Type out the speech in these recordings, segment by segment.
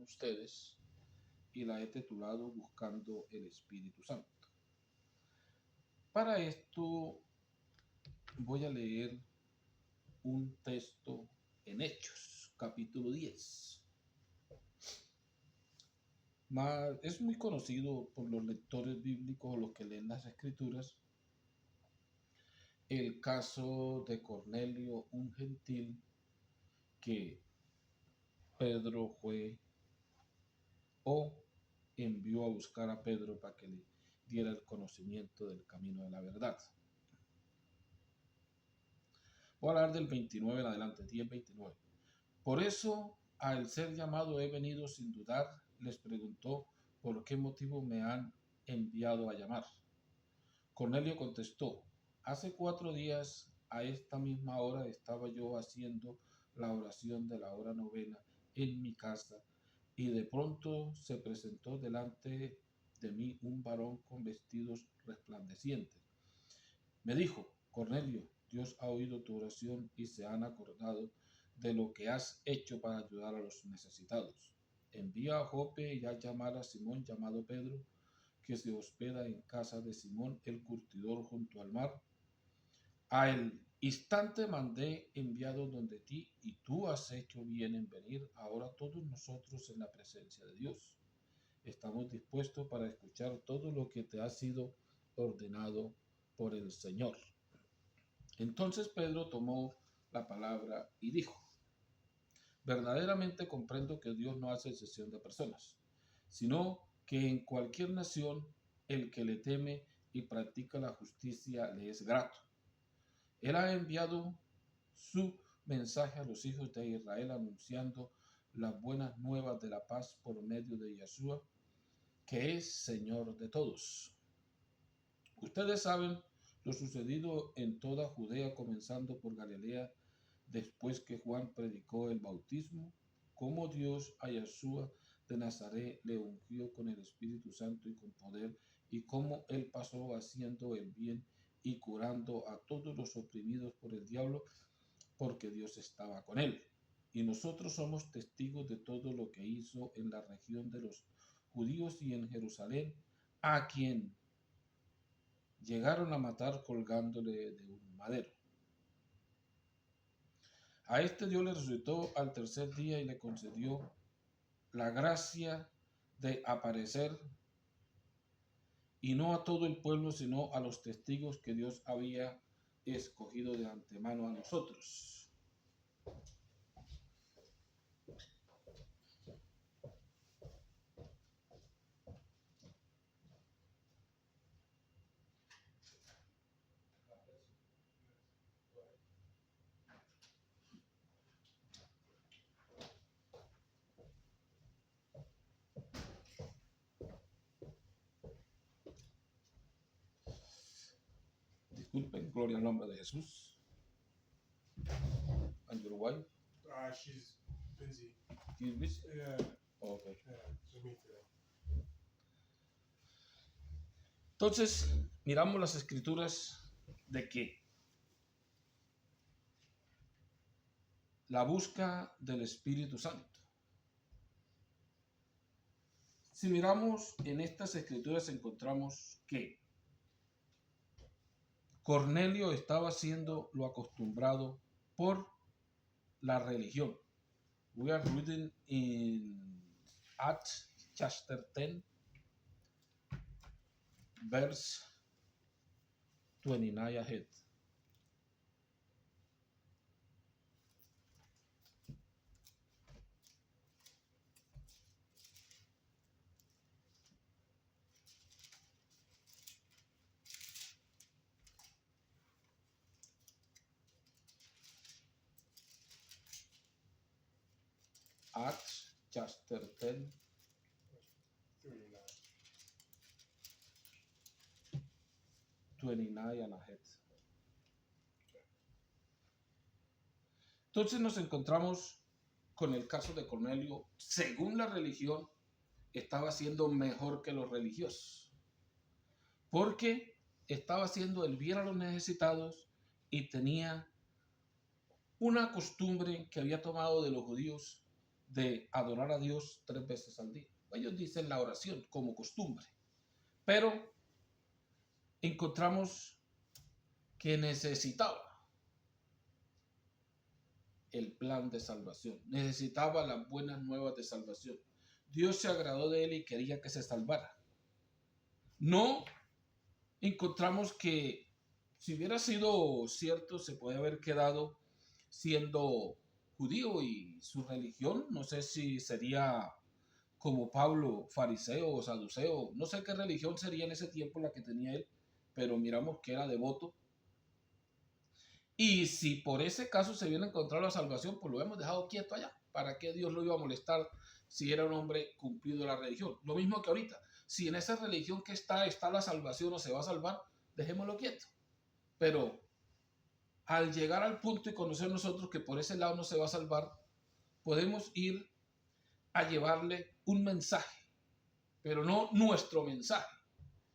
ustedes y la he titulado Buscando el Espíritu Santo. Para esto voy a leer un texto en Hechos, capítulo 10. Es muy conocido por los lectores bíblicos o los que leen las escrituras el caso de Cornelio, un gentil que Pedro fue o envió a buscar a Pedro para que le diera el conocimiento del camino de la verdad. Voy a hablar del 29 en adelante, 10:29. Por eso, al ser llamado he venido sin dudar, les preguntó por qué motivo me han enviado a llamar. Cornelio contestó, hace 4 días a esta misma hora estaba yo haciendo la oración de la hora novena en mi casa y de pronto se presentó delante de mí un varón con vestidos resplandecientes. Me dijo, Cornelio, Dios ha oído tu oración y se han acordado de lo que has hecho para ayudar a los necesitados. Envía a Jope y a llamar a Simón llamado Pedro, que se hospeda en casa de Simón el curtidor junto al mar. Al instante mandé enviado donde ti y tú has hecho bien en venir ahora todos nosotros en la presencia de Dios. Estamos dispuestos para escuchar todo lo que te ha sido ordenado por el Señor. Entonces Pedro tomó la palabra y dijo, verdaderamente comprendo que Dios no hace excepción de personas, sino que en cualquier nación el que le teme y practica la justicia le es grato. Él ha enviado su mensaje a los hijos de Israel anunciando las buenas nuevas de la paz por medio de Yeshua, que es Señor de todos. Ustedes saben lo sucedido en toda Judea, comenzando por Galilea, después que Juan predicó el bautismo, cómo Dios a Yeshua de Nazaret le ungió con el Espíritu Santo y con poder, y cómo él pasó haciendo el bien y curando a todos los oprimidos por el diablo, porque Dios estaba con él. Y nosotros somos testigos de todo lo que hizo en la región de los judíos y en Jerusalén, a quien llegaron a matar colgándole de un madero. A este Dios le resucitó al tercer día y le concedió la gracia de aparecer, y no a todo el pueblo, sino a los testigos que Dios había escogido de antemano a nosotros. Disculpen, gloria al nombre de Jesús. And your wife? She's busy. She's busy? Yeah. Okay. Yeah. To me today. Entonces, miramos las escrituras de que la busca del Espíritu Santo. Si miramos en estas escrituras encontramos que Cornelio estaba haciendo lo acostumbrado por la religión. We are reading in Acts chapter 10, verse 29 ahead. Acts chapter 10, 29 and ahead. Entonces nos encontramos con el caso de Cornelio. Según la religión, estaba haciendo mejor que los religiosos, porque estaba haciendo el bien a los necesitados y tenía una costumbre que había tomado de los judíos de adorar a Dios 3 veces al día. Ellos dicen la oración como costumbre, pero encontramos que necesitaba el plan de salvación, necesitaba las buenas nuevas de salvación. Dios se agradó de él y quería que se salvara. No encontramos que si hubiera sido cierto, se puede haber quedado siendo judío y su religión, no sé si sería como Pablo, fariseo o saduceo, no sé qué religión sería en ese tiempo la que tenía él, pero miramos que era devoto. Y si por ese caso se viene a encontrar la salvación, pues lo hemos dejado quieto allá. ¿Para qué Dios lo iba a molestar si era un hombre cumplido de la religión? Lo mismo que ahorita. Si en esa religión que está la salvación o se va a salvar, dejémoslo quieto. Pero al llegar al punto y conocer nosotros que por ese lado no se va a salvar, podemos ir a llevarle un mensaje, pero no nuestro mensaje,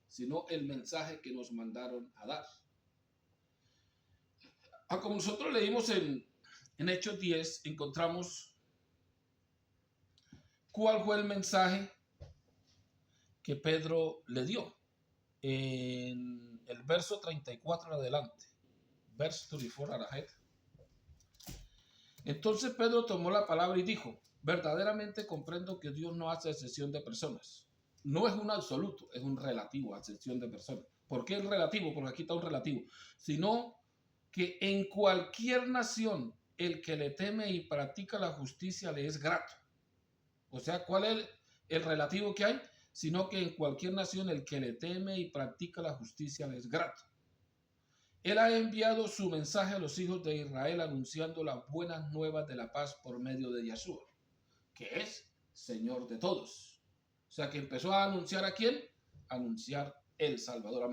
sino el mensaje que nos mandaron a dar. Como nosotros leímos en Hechos 10, encontramos cuál fue el mensaje que Pedro le dio. En el verso 34 en adelante, verse 34 ahead. Entonces Pedro tomó la palabra y dijo: verdaderamente comprendo que Dios no hace excepción de personas. No es un absoluto, es un relativo, excepción de personas. ¿Por qué es relativo? Porque aquí está un relativo. Sino que en cualquier nación el que le teme y practica la justicia le es grato. O sea, ¿cuál es el relativo que hay? Sino que en cualquier nación el que le teme y practica la justicia le es grato. Él ha enviado su mensaje a los hijos de Israel anunciando las buenas nuevas de la paz por medio de Yeshua, que es Señor de todos. O sea, que empezó a anunciar ¿a quién? Anunciar el Salvador.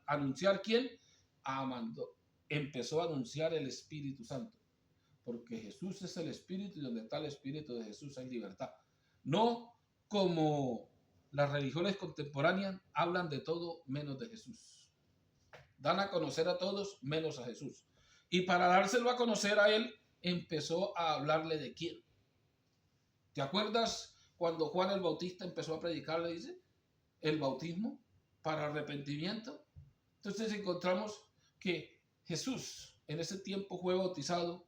¿Anunciar quién? Empezó a anunciar el Espíritu Santo. Porque Jesús es el Espíritu y donde está el Espíritu de Jesús hay libertad. No como las religiones contemporáneas hablan de todo menos de Jesús. Dan a conocer a todos menos a Jesús. Y para dárselo a conocer a él, empezó a hablarle de quién. ¿Te acuerdas cuando Juan el Bautista empezó a predicar, le dice, el bautismo para arrepentimiento? Entonces encontramos que Jesús en ese tiempo fue bautizado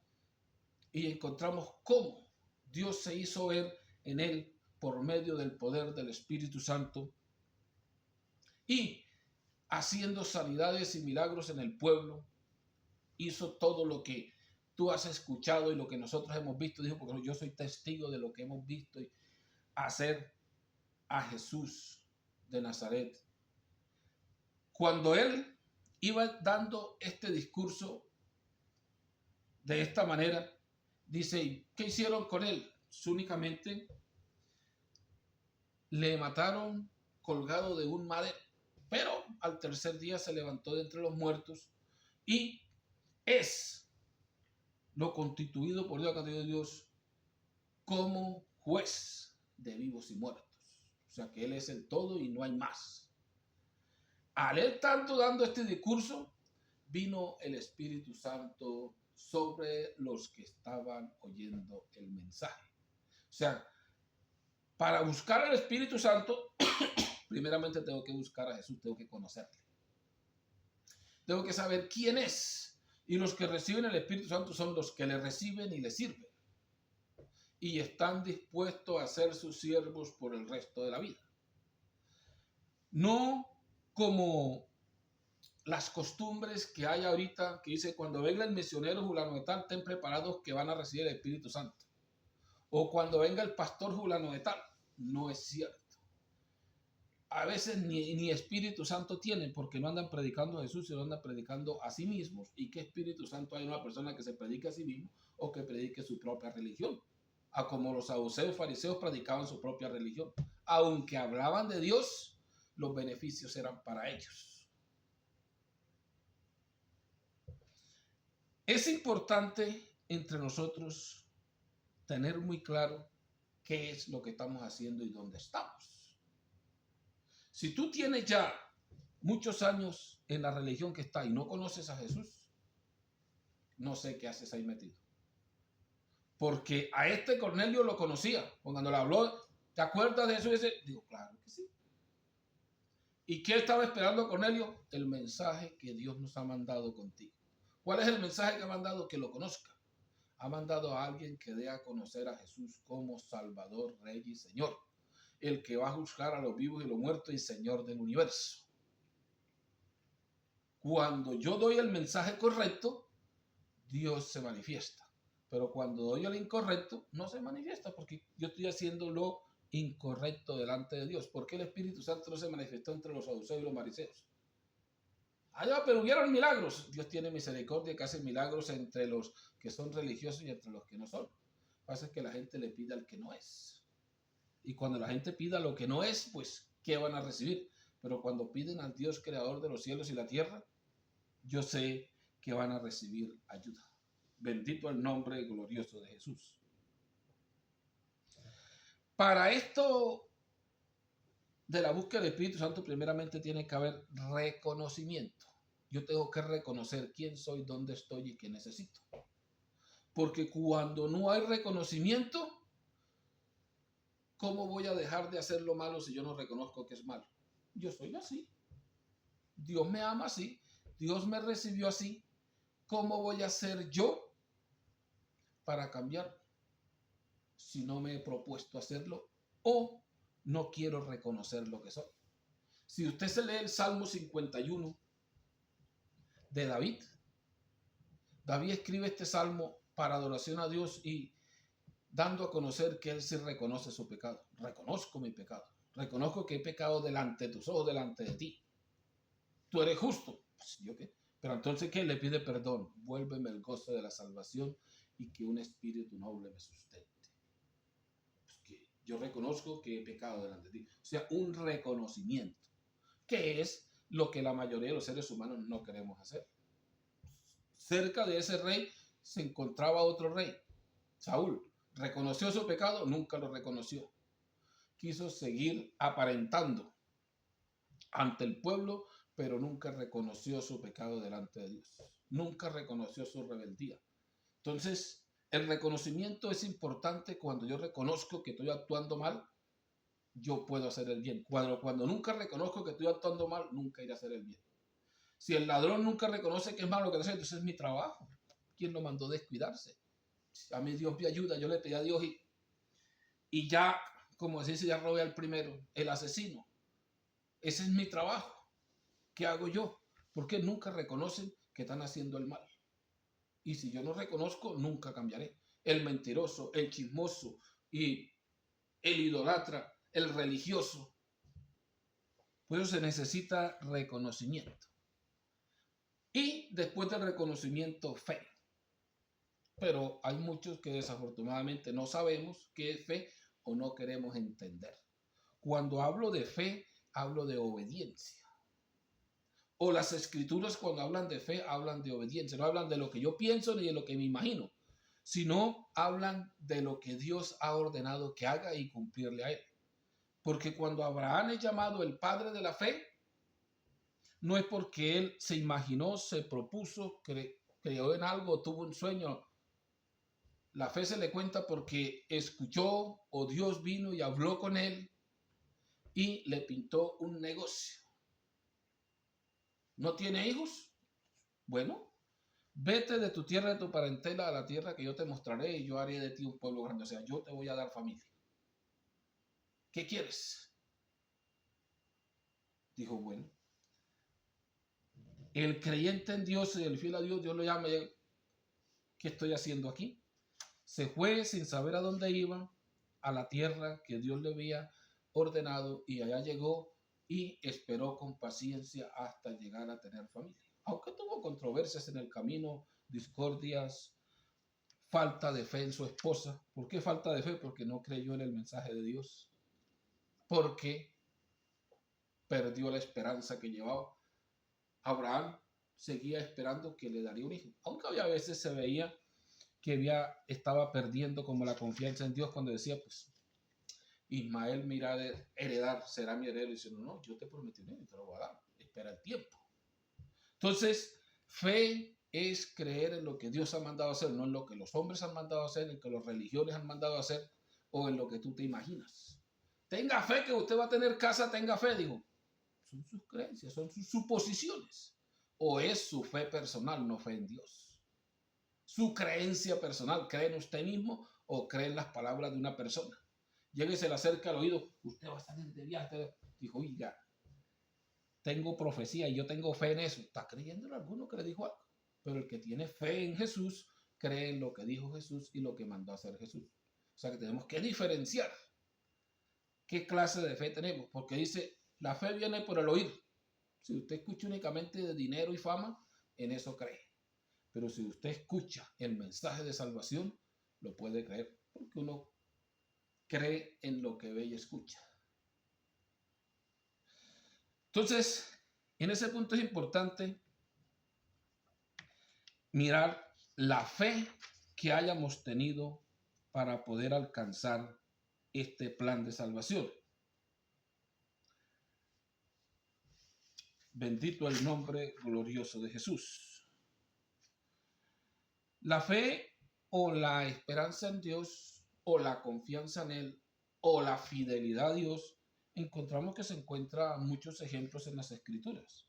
y encontramos cómo Dios se hizo ver en él por medio del poder del Espíritu Santo y haciendo sanidades y milagros en el pueblo. Hizo todo lo que tú has escuchado y lo que nosotros hemos visto. Dijo, porque yo soy testigo de lo que hemos visto y hacer a Jesús de Nazaret. Cuando él iba dando este discurso de esta manera, dice, ¿qué hicieron con él? Únicamente le mataron colgado de un madero, pero al tercer día se levantó de entre los muertos y es lo constituido por Dios como juez de vivos y muertos. O sea que él es el todo y no hay más. Al él tanto dando este discurso, vino el Espíritu Santo sobre los que estaban oyendo el mensaje. O sea, para buscar al Espíritu Santo, primeramente tengo que buscar a Jesús, tengo que conocerle. Tengo que saber quién es. Y los que reciben el Espíritu Santo son los que le reciben y le sirven. Y están dispuestos a ser sus siervos por el resto de la vida. No como las costumbres que hay ahorita, que dice, cuando venga el misionero fulano de tal, estén preparados que van a recibir el Espíritu Santo. O cuando venga el pastor fulano de tal. No es cierto. A veces ni Espíritu Santo tienen porque no andan predicando a Jesús, sino andan predicando a sí mismos. ¿Y qué Espíritu Santo hay en una persona que se predica a sí mismo o que predique su propia religión? Como los saduceos, fariseos predicaban su propia religión. Aunque hablaban de Dios, los beneficios eran para ellos. Es importante entre nosotros tener muy claro qué es lo que estamos haciendo y dónde estamos. Si tú tienes ya muchos años en la religión que está y no conoces a Jesús, no sé qué haces ahí metido. Porque a este Cornelio lo conocía. Cuando le habló, ¿te acuerdas de eso? Y dice, digo, claro que sí. ¿Y qué estaba esperando Cornelio? El mensaje que Dios nos ha mandado contigo. ¿Cuál es el mensaje que ha mandado? Que lo conozca. Ha mandado a alguien que dé a conocer a Jesús como Salvador, Rey y Señor. El que va a juzgar a los vivos y los muertos y Señor del universo. Cuando yo doy el mensaje correcto, Dios se manifiesta. Pero cuando doy el incorrecto, no se manifiesta porque yo estoy haciendo lo incorrecto delante de Dios. ¿Por qué el Espíritu Santo no se manifestó entre los saduceos y los fariseos? Allá, pero hubieron milagros. Dios tiene misericordia que hace milagros entre los que son religiosos y entre los que no son. Lo que pasa es que la gente le pide al que no es. Y cuando la gente pida lo que no es, pues, ¿qué van a recibir? Pero cuando piden al Dios creador de los cielos y la tierra, yo sé que van a recibir ayuda. Bendito el nombre glorioso de Jesús. Para esto de la búsqueda del Espíritu Santo, primeramente tiene que haber reconocimiento. Yo tengo que reconocer quién soy, dónde estoy y qué necesito. Porque cuando no hay reconocimiento, ¿cómo voy a dejar de hacer lo malo si yo no reconozco que es malo? Yo soy así. Dios me ama así. Dios me recibió así. ¿Cómo voy a hacer yo para cambiar si no me he propuesto hacerlo o no quiero reconocer lo que soy? Si usted se lee el Salmo 51 de David, David escribe este salmo para adoración a Dios y dando a conocer que él sí reconoce su pecado. Reconozco mi pecado. Reconozco que he pecado delante de tus ojos, delante de ti. Tú eres justo. Pues, ¿yo qué? Pero entonces, ¿qué? Le pide perdón. Vuélveme el gozo de la salvación y que un espíritu noble me sustente. Pues que yo reconozco que he pecado delante de ti. O sea, un reconocimiento. Que es lo que la mayoría de los seres humanos no queremos hacer. Cerca de ese rey se encontraba otro rey, Saúl. ¿Reconoció su pecado? Nunca lo reconoció. Quiso seguir aparentando ante el pueblo, pero nunca reconoció su pecado delante de Dios. Nunca reconoció su rebeldía. Entonces, el reconocimiento es importante. Cuando yo reconozco que estoy actuando mal, yo puedo hacer el bien. Cuando nunca reconozco que estoy actuando mal, nunca iré a hacer el bien. Si el ladrón nunca reconoce que es malo lo que hace, entonces es mi trabajo. ¿Quién lo mandó descuidarse? A mí Dios me ayuda, yo le pedí a Dios y ya, como se dice, ya robé al primero, el asesino. Ese es mi trabajo. ¿Qué hago yo? Porque nunca reconocen que están haciendo el mal. Y si yo no reconozco, nunca cambiaré. El mentiroso, el chismoso y el idolatra, el religioso. Por eso se necesita reconocimiento. Y después del reconocimiento, fe. Pero hay muchos que desafortunadamente no sabemos qué es fe o no queremos entender. Cuando hablo de fe, hablo de obediencia. O las escrituras cuando hablan de fe, hablan de obediencia. No hablan de lo que yo pienso ni de lo que me imagino, sino hablan de lo que Dios ha ordenado que haga y cumplirle a él. Porque cuando Abraham es llamado el padre de la fe, no es porque él se imaginó, se propuso, creyó en algo, tuvo un sueño. La fe se le cuenta porque escuchó o Dios vino y habló con él y le pintó un negocio. ¿No tiene hijos? Bueno, vete de tu tierra, de tu parentela, a la tierra que yo te mostraré y yo haré de ti un pueblo grande. O sea, yo te voy a dar familia. ¿Qué quieres? Dijo, bueno. El creyente en Dios y el fiel a Dios, Dios lo llama. ¿Qué estoy haciendo aquí? Se fue sin saber a dónde iba, a la tierra que Dios le había ordenado, y allá llegó y esperó con paciencia hasta llegar a tener familia. Aunque tuvo controversias en el camino, discordias, falta de fe en su esposa. ¿Por qué falta de fe? Porque no creyó en el mensaje de Dios. Porque perdió la esperanza que llevaba. Abraham seguía esperando que le daría un hijo, aunque había veces se veía que estaba perdiendo como la confianza en Dios cuando decía, pues, Ismael me irá a heredar, será mi heredero. Y dice, no, yo te prometí un hijo, te lo voy a dar, espera el tiempo. Entonces, fe es creer en lo que Dios ha mandado hacer, no en lo que los hombres han mandado hacer, en lo que las religiones han mandado hacer o en lo que tú te imaginas. Tenga fe que usted va a tener casa, tenga fe, dijo. Son sus creencias, son sus suposiciones. O es su fe personal, no fe en Dios. Su creencia personal, ¿cree en usted mismo o cree en las palabras de una persona? Llega y se le acerca al oído, usted va a salir de viaje. Dijo, oiga, tengo profecía y yo tengo fe en eso. ¿Está creyendo en alguno que le dijo algo? Pero el que tiene fe en Jesús, cree en lo que dijo Jesús y lo que mandó a hacer Jesús. O sea que tenemos que diferenciar qué clase de fe tenemos, porque dice, la fe viene por el oír. Si usted escucha únicamente de dinero y fama, en eso cree. Pero si usted escucha el mensaje de salvación, lo puede creer, porque uno cree en lo que ve y escucha. Entonces, en ese punto es importante mirar la fe que hayamos tenido para poder alcanzar este plan de salvación. Bendito el nombre glorioso de Jesús. La fe o la esperanza en Dios o la confianza en Él o la fidelidad a Dios, encontramos que se encuentran muchos ejemplos en las Escrituras.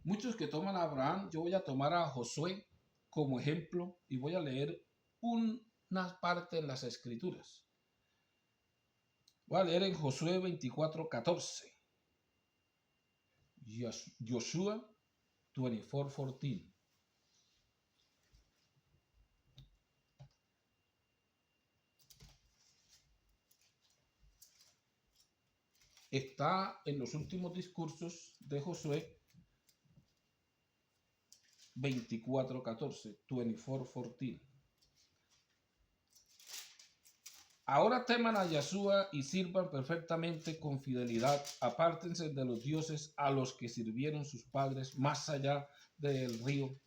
Muchos que toman a Abraham, yo voy a tomar a Josué como ejemplo y voy a leer una parte en las Escrituras. Voy a leer en Josué 24:14. Joshua 24:14. Está en los últimos discursos de Josué 24:14, 24:14. Ahora teman a Yahshua y sirvan perfectamente con fidelidad. Apártense de los dioses a los que sirvieron sus padres más allá del río.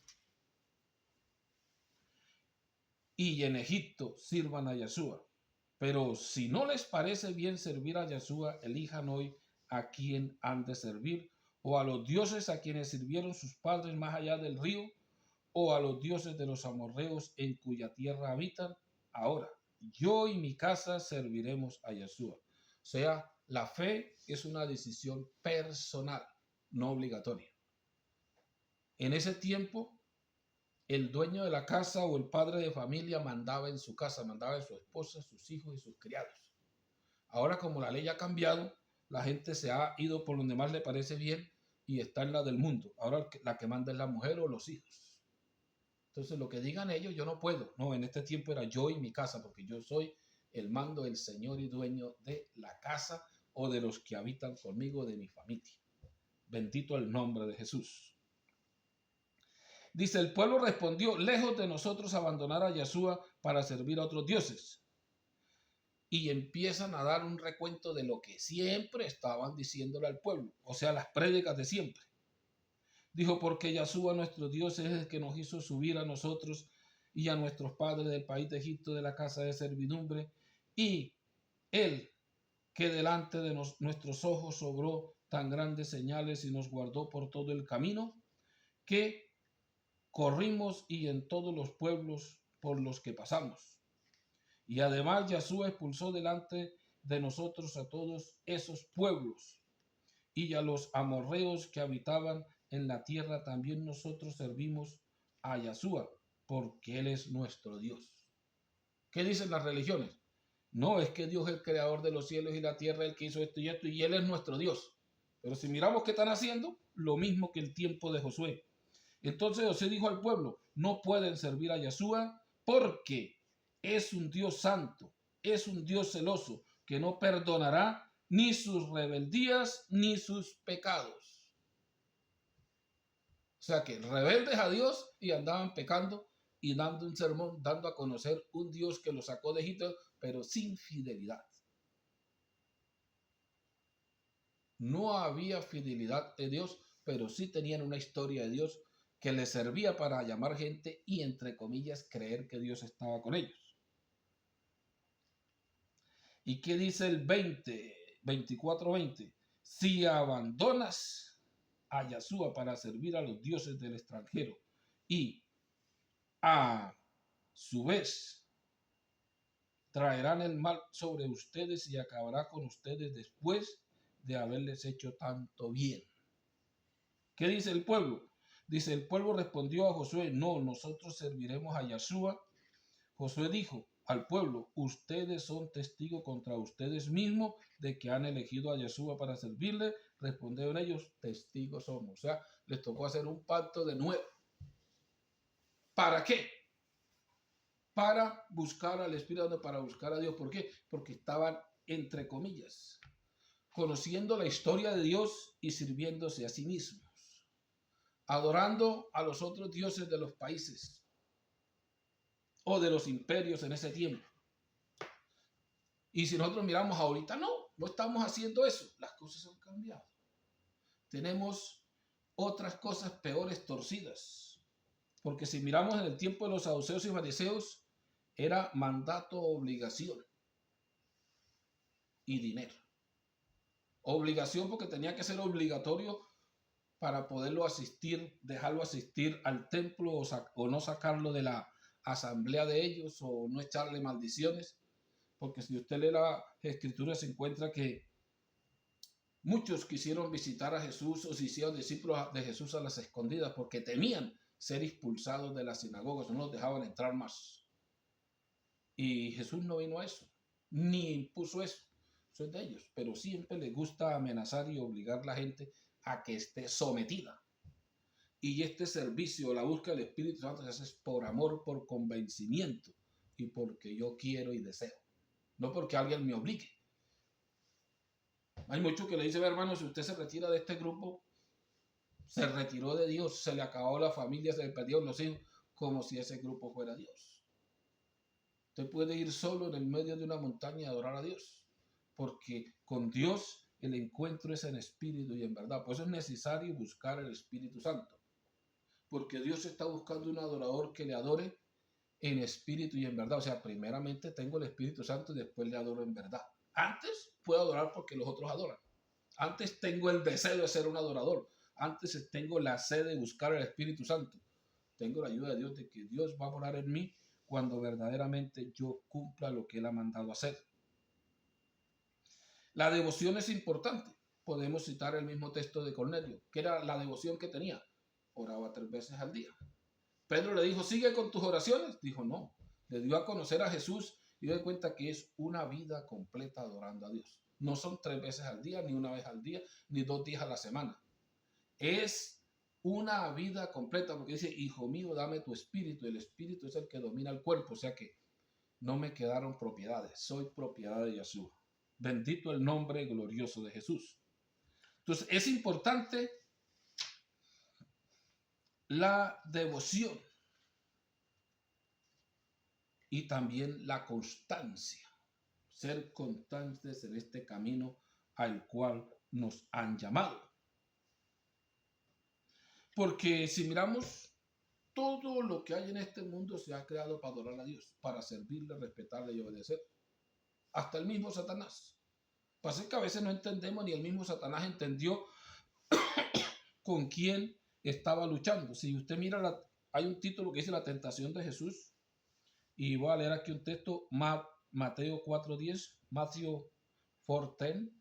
Y en Egipto sirvan a Yahshua. Pero si no les parece bien servir a Yahshua, elijan hoy a quién han de servir, o a los dioses a quienes sirvieron sus padres más allá del río, o a los dioses de los amorreos en cuya tierra habitan. Ahora, yo y mi casa serviremos a Yahshua. O sea, la fe es una decisión personal, no obligatoria. En ese tiempo, el dueño de la casa o el padre de familia mandaba en su casa, mandaba en su esposa, sus hijos y sus criados. Ahora, como la ley ha cambiado, la gente se ha ido por donde más le parece bien y está en la del mundo. Ahora la que manda es la mujer o los hijos. Entonces, lo que digan ellos, yo no puedo. No, en este tiempo era yo y mi casa, porque yo soy el mando del Señor y dueño de la casa o de los que habitan conmigo, de mi familia. Bendito el nombre de Jesús. Dice, el pueblo respondió, lejos de nosotros abandonar a Yahshua para servir a otros dioses. Y empiezan a dar un recuento de lo que siempre estaban diciéndole al pueblo, o sea, las prédicas de siempre. Dijo, porque Yahshua nuestro Dios es el que nos hizo subir a nosotros y a nuestros padres del país de Egipto, de la casa de servidumbre, y él que delante de nuestros ojos obró tan grandes señales y nos guardó por todo el camino, que corrimos y en todos los pueblos por los que pasamos. Y además Yahshua expulsó delante de nosotros a todos esos pueblos y a los amorreos que habitaban en la tierra. También nosotros servimos a Yahshua porque Él es nuestro Dios. ¿Qué dicen las religiones? No, es que Dios es el creador de los cielos y la tierra, el que hizo esto y Él es nuestro Dios. Pero si miramos qué están haciendo, lo mismo que el tiempo de Josué. Entonces José dijo al pueblo, no pueden servir a Yahshua porque es un Dios santo, es un Dios celoso, que no perdonará ni sus rebeldías ni sus pecados. O sea que rebeldes a Dios y andaban pecando y dando un sermón, dando a conocer un Dios que los sacó de Egipto, pero sin fidelidad. No había fidelidad de Dios, pero sí tenían una historia de Dios que les servía para llamar gente y, entre comillas, creer que Dios estaba con ellos. ¿Y qué dice el 24:20? Si abandonas a Yahshua para servir a los dioses del extranjero y a su vez traerán el mal sobre ustedes y acabará con ustedes después de haberles hecho tanto bien. ¿Qué dice el pueblo? Dice, el pueblo respondió a Josué, no, nosotros serviremos a Yahshua. Josué dijo al pueblo, ustedes son testigos contra ustedes mismos de que han elegido a Yahshua para servirle. Respondieron ellos, testigos somos. O sea, les tocó hacer un pacto de nuevo. ¿Para qué? Para buscar al Espíritu, para buscar a Dios. ¿Por qué? Porque estaban, entre comillas, conociendo la historia de Dios y sirviéndose a sí mismos, adorando a los otros dioses de los países o de los imperios en ese tiempo. Y si nosotros miramos ahorita, no estamos haciendo eso. Las cosas han cambiado. Tenemos otras cosas peores, torcidas. Porque si miramos en el tiempo de los saduceos y fariseos, era mandato, obligación y dinero. Obligación porque tenía que ser obligatorio para poderlo asistir, dejarlo asistir al templo o no sacarlo de la asamblea de ellos o no echarle maldiciones. Porque si usted lee la escritura se encuentra que muchos quisieron visitar a Jesús o se hicieron discípulos de Jesús a las escondidas porque temían ser expulsados de las sinagogas, no los dejaban entrar más. Y Jesús no vino a eso, ni impuso eso. Eso es de ellos, pero siempre les gusta amenazar y obligar a la gente a que esté sometida. Y este servicio, la búsqueda del Espíritu Santo, se hace por amor, por convencimiento y porque yo quiero y deseo. No porque alguien me obligue. Hay muchos que le dicen, hermano, si usted se retira de este grupo, se retiró de Dios, se le acabó la familia, se le perdieron los hijos, como si ese grupo fuera Dios. Usted puede ir solo en el medio de una montaña y adorar a Dios, porque con Dios el encuentro es en espíritu y en verdad. Por eso es necesario buscar el Espíritu Santo, porque Dios está buscando un adorador que le adore en espíritu y en verdad. O sea, primeramente tengo el Espíritu Santo y después le adoro en verdad. Antes puedo adorar porque los otros adoran. Antes tengo el deseo de ser un adorador. Antes tengo la sed de buscar el Espíritu Santo. Tengo la ayuda de Dios, de que Dios va a morar en mí cuando verdaderamente yo cumpla lo que Él ha mandado hacer. La devoción es importante. Podemos citar el mismo texto de Cornelio, que era la devoción que tenía. Oraba 3 veces al día. Pedro le dijo, ¿sigue con tus oraciones? Dijo, no. Le dio a conocer a Jesús y dio cuenta que es una vida completa adorando a Dios. No son 3 veces al día, ni una vez al día, ni 2 días a la semana. Es una vida completa, porque dice, hijo mío, dame tu espíritu. El espíritu es el que domina el cuerpo, o sea que no me quedaron propiedades, soy propiedad de Yahshua. Bendito el nombre glorioso de Jesús. Entonces, es importante la devoción y también la constancia. Ser constantes en este camino al cual nos han llamado. Porque si miramos, todo lo que hay en este mundo se ha creado para adorar a Dios, para servirle, respetarle y obedecer. Hasta el mismo Satanás. Pasa que a veces no entendemos, ni el mismo Satanás entendió con quién estaba luchando. Si usted mira, hay un título que dice La tentación de Jesús, y voy a leer aquí un texto, Mateo 4:10, Matthew 4:10,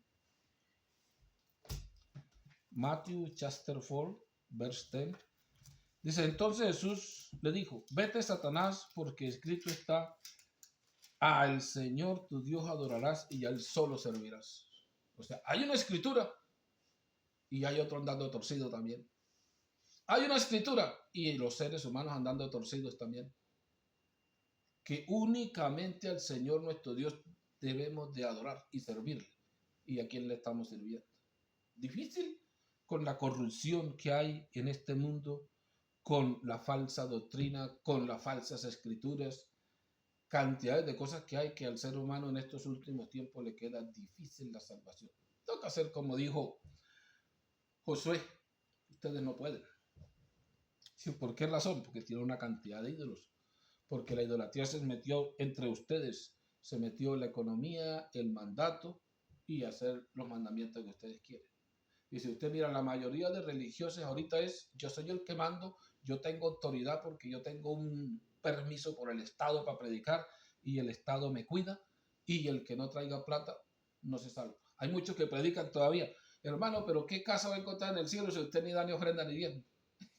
Matthew chapter 4, verse 10. Dice, entonces Jesús le dijo, vete Satanás, porque escrito está, al Señor tu Dios adorarás y a Él solo servirás. O sea, hay una escritura y hay otro andando torcido también. Hay una escritura y los seres humanos andando torcidos también. Que únicamente al Señor nuestro Dios debemos de adorar y servirle. ¿Y a quién le estamos sirviendo? Difícil con la corrupción que hay en este mundo, con la falsa doctrina, con las falsas escrituras, cantidades de cosas que hay que al ser humano en estos últimos tiempos le queda difícil la salvación. Toca hacer como dijo Josué, ustedes no pueden. ¿Sí? ¿Por qué razón? Porque tiene una cantidad de ídolos. Porque la idolatría se metió entre ustedes, se metió la economía, el mandato y hacer los mandamientos que ustedes quieren. Y si usted mira, la mayoría de religiosos ahorita es, yo soy el que mando, yo tengo autoridad porque yo tengo permiso por el Estado para predicar y el Estado me cuida, y el que no traiga plata no se salva. Hay muchos que predican todavía, hermano, pero ¿qué casa va a encontrar en el cielo si usted ni da ni ofrenda ni diezmo?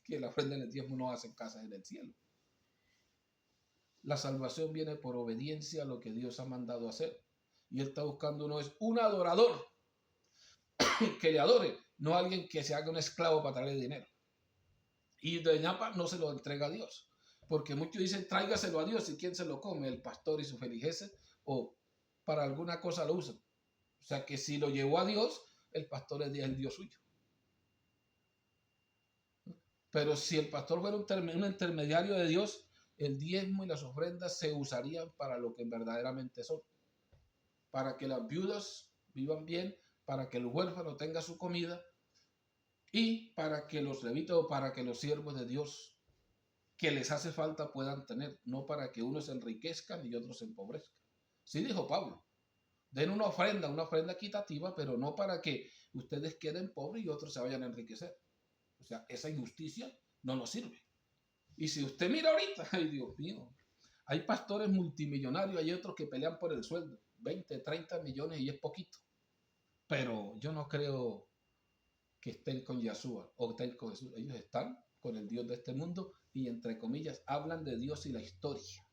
Que la ofrenda ni el diezmo no hacen casas en el cielo. La salvación viene por obediencia a lo que Dios ha mandado hacer. Y Él está buscando uno es un adorador que le adore, no alguien que se haga un esclavo para traerle dinero. Y de ñapa no se lo entrega a Dios. Porque muchos dicen, tráigaselo a Dios, y quién se lo come, el pastor y sus feligreses, o para alguna cosa lo usan. O sea que si lo llevó a Dios, el pastor es el Dios suyo. Pero si el pastor fuera un intermediario de Dios, el diezmo y las ofrendas se usarían para lo que verdaderamente son. Para que las viudas vivan bien, para que el huérfano tenga su comida y para que los levitas o para que los siervos de Dios que les hace falta puedan tener, no para que unos se enriquezcan y otros se empobrezcan. Sí dijo Pablo, den una ofrenda equitativa, pero no para que ustedes queden pobres y otros se vayan a enriquecer. O sea, esa injusticia no nos sirve. Y si usted mira ahorita, ay Dios mío, hay pastores multimillonarios, hay otros que pelean por el sueldo, 20, 30 millones y es poquito. Pero yo no creo que estén con Yahshua o estén con Jesús. Ellos están con el Dios de este mundo y entre comillas hablan de Dios y la historia.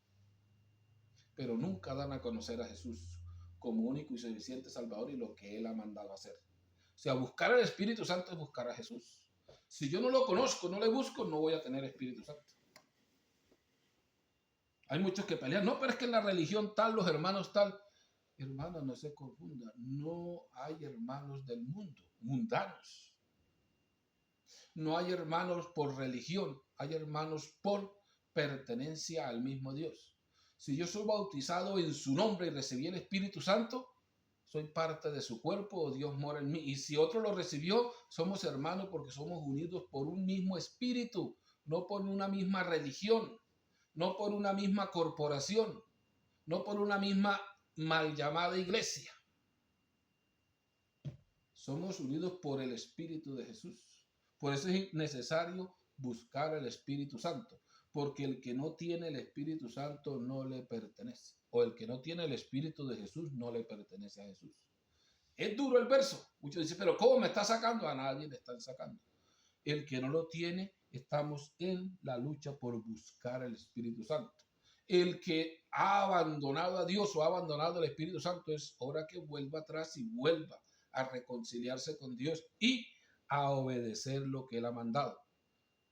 Pero nunca dan a conocer a Jesús como único y suficiente Salvador y lo que Él ha mandado a hacer. O sea, buscar al Espíritu Santo es buscar a Jesús. Si yo no lo conozco, no le busco, no voy a tener Espíritu Santo. Hay muchos que pelean, no, pero es que en la religión tal, los hermanos tal. Hermanos, no se confunda, no hay hermanos del mundo, mundanos. No hay hermanos por religión, hay hermanos por pertenencia al mismo Dios. Si yo soy bautizado en su nombre y recibí el Espíritu Santo, soy parte de su cuerpo o Dios mora en mí. Y si otro lo recibió, somos hermanos porque somos unidos por un mismo espíritu, no por una misma religión, no por una misma corporación, no por una misma mal llamada iglesia. Somos unidos por el Espíritu de Jesús. Por eso es necesario buscar el Espíritu Santo, porque el que no tiene el Espíritu Santo no le pertenece, o el que no tiene el Espíritu de Jesús no le pertenece a Jesús. Es duro el verso. Muchos dicen, pero ¿cómo me está sacando? A nadie le están sacando. El que no lo tiene, estamos en la lucha por buscar el Espíritu Santo. El que ha abandonado a Dios o ha abandonado el Espíritu Santo es hora que vuelva atrás y vuelva a reconciliarse con Dios y a obedecer lo que Él ha mandado.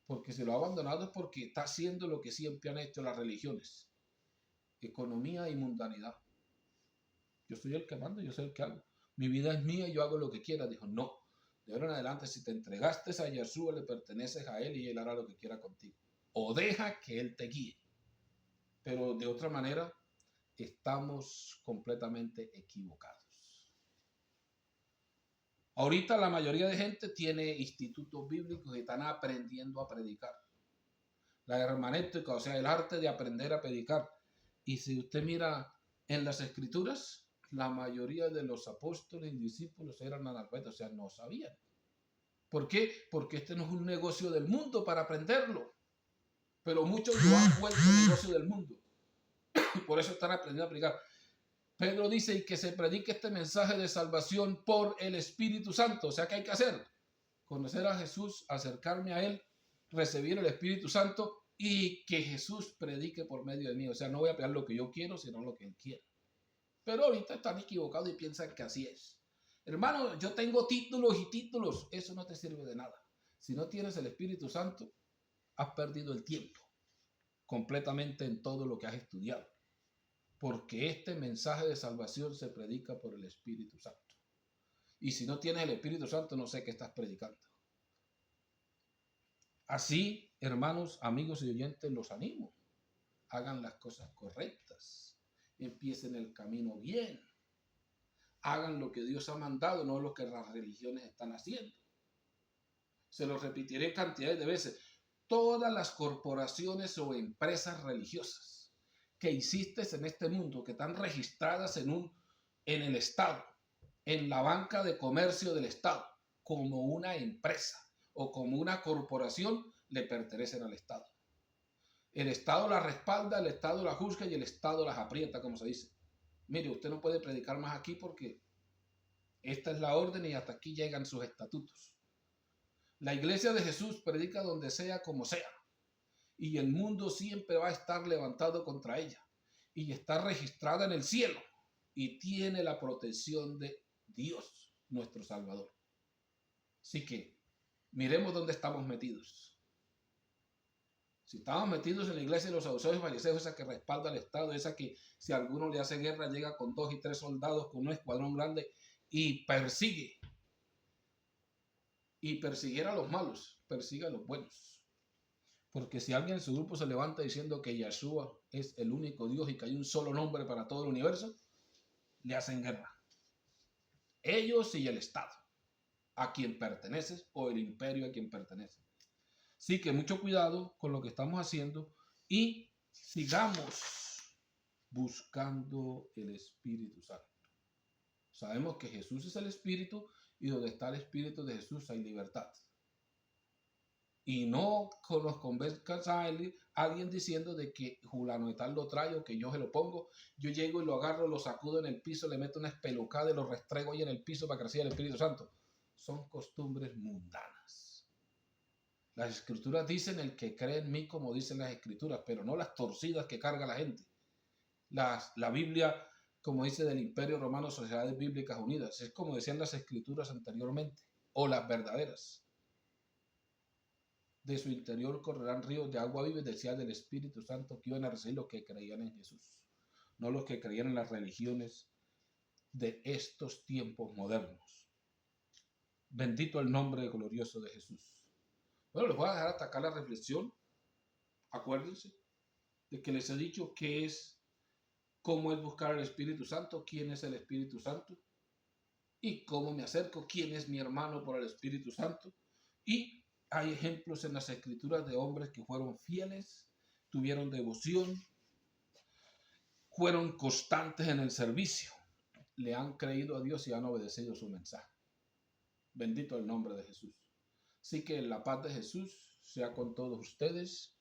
Porque si lo ha abandonado es porque está haciendo lo que siempre han hecho las religiones. Economía y mundanidad. Yo soy el que mando, yo soy el que hago. Mi vida es mía y yo hago lo que quiera. Dijo, no. De ahora en adelante, si te entregaste a Yahshua, le perteneces a Él y Él hará lo que quiera contigo. O deja que Él te guíe. Pero de otra manera, estamos completamente equivocados. Ahorita la mayoría de gente tiene institutos bíblicos y están aprendiendo a predicar. La hermenéutica, o sea, el arte de aprender a predicar. Y si usted mira en las escrituras, la mayoría de los apóstoles y discípulos eran analfabetos, o sea, no sabían. ¿Por qué? Porque este no es un negocio del mundo para aprenderlo. Pero muchos lo han vuelto un negocio del mundo. Y por eso están aprendiendo a predicar. Pedro dice y que se predique este mensaje de salvación por el Espíritu Santo. O sea, ¿qué hay que hacer? Conocer a Jesús, acercarme a Él, recibir el Espíritu Santo y que Jesús predique por medio de mí. O sea, no voy a pedir lo que yo quiero, sino lo que Él quiere. Pero ahorita están equivocados y piensan que así es. Hermano, yo tengo títulos y títulos. Eso no te sirve de nada. Si no tienes el Espíritu Santo, has perdido el tiempo completamente en todo lo que has estudiado. Porque este mensaje de salvación se predica por el Espíritu Santo. Y si no tienes el Espíritu Santo, no sé qué estás predicando. Así, hermanos, amigos y oyentes, los animo. Hagan las cosas correctas. Empiecen el camino bien. Hagan lo que Dios ha mandado, no lo que las religiones están haciendo. Se lo repetiré cantidades de veces. Todas las corporaciones o empresas religiosas que existes en este mundo, que están registradas en el Estado, en la banca de comercio del Estado, como una empresa o como una corporación, le pertenecen al Estado. El Estado las respalda, el Estado las juzga y el Estado las aprieta, como se dice. Mire, usted no puede predicar más aquí porque esta es la orden y hasta aquí llegan sus estatutos. La iglesia de Jesús predica donde sea, como sea. Y el mundo siempre va a estar levantado contra ella. Y está registrada en el cielo. Y tiene la protección de Dios, nuestro Salvador. Así que miremos dónde estamos metidos. Si estamos metidos en la iglesia de los saduceos y fariseos, esa que respalda al Estado, esa que si alguno le hace guerra llega con 2 y 3 soldados, con un escuadrón grande y persigue. Y persiguiera a los malos, persigue a los buenos. Porque si alguien en su grupo se levanta diciendo que Yeshua es el único Dios y que hay un solo nombre para todo el universo, le hacen guerra. Ellos y el Estado, a quien perteneces, o el imperio a quien pertenece. Así que mucho cuidado con lo que estamos haciendo y sigamos buscando el Espíritu Santo. Sabemos que Jesús es el Espíritu y donde está el Espíritu de Jesús hay libertad. Y no nos convenzcas a alguien diciendo de que fulano de tal lo trae o que yo se lo pongo. Yo llego y lo agarro, lo sacudo en el piso, le meto una espelucada y lo restrego ahí en el piso para que reciba el Espíritu Santo. Son costumbres mundanas. Las escrituras dicen el que cree en mí, como dicen las escrituras, pero no las torcidas que carga la gente. La Biblia, como dice del Imperio Romano, Sociedades Bíblicas Unidas, es como decían las escrituras anteriormente, o las verdaderas. De su interior correrán ríos de agua viva, decía del Espíritu Santo que iban a recibir los que creían en Jesús, no los que creían en las religiones de estos tiempos modernos. Bendito el nombre glorioso de Jesús. Bueno, les voy a dejar atacar la reflexión. Acuérdense de que les he dicho qué es, cómo es buscar el Espíritu Santo, quién es el Espíritu Santo y cómo me acerco, quién es mi hermano por el Espíritu Santo. Y hay ejemplos en las escrituras de hombres que fueron fieles, tuvieron devoción, fueron constantes en el servicio, le han creído a Dios y han obedecido su mensaje. Bendito el nombre de Jesús. Así que la paz de Jesús sea con todos ustedes.